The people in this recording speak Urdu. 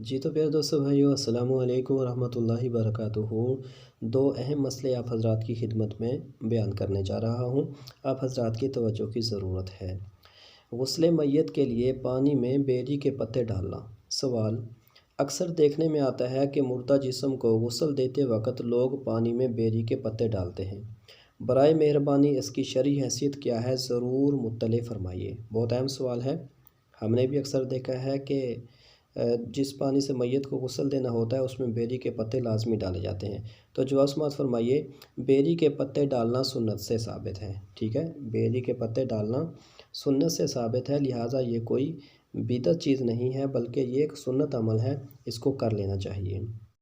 جی تو پیارے دوستو بھائیو السلام علیکم ورحمۃ اللہ وبرکاتہ۔ دو اہم مسئلے آپ حضرات کی خدمت میں بیان کرنے جا رہا ہوں، آپ حضرات کی توجہ کی ضرورت ہے۔ غسل میت کے لیے پانی میں بیری کے پتے ڈالنا۔ سوال: اکثر دیکھنے میں آتا ہے کہ مردہ جسم کو غسل دیتے وقت لوگ پانی میں بیری کے پتے ڈالتے ہیں۔ برائے مہربانی اس کی شرعی حیثیت کیا ہے، ضرور مطلع فرمائیے۔ بہت اہم سوال ہے۔ ہم نے بھی اکثر دیکھا ہے کہ جس پانی سے میت کو غسل دینا ہوتا ہے اس میں بیری کے پتے لازمی ڈالے جاتے ہیں۔ تو جواب سماعت فرمائیے، بیری کے پتے ڈالنا سنت سے ثابت ہے۔ ٹھیک ہے، بیری کے پتے ڈالنا سنت سے ثابت ہے، لہٰذا یہ کوئی بدعت چیز نہیں ہے بلکہ یہ ایک سنت عمل ہے، اس کو کر لینا چاہیے۔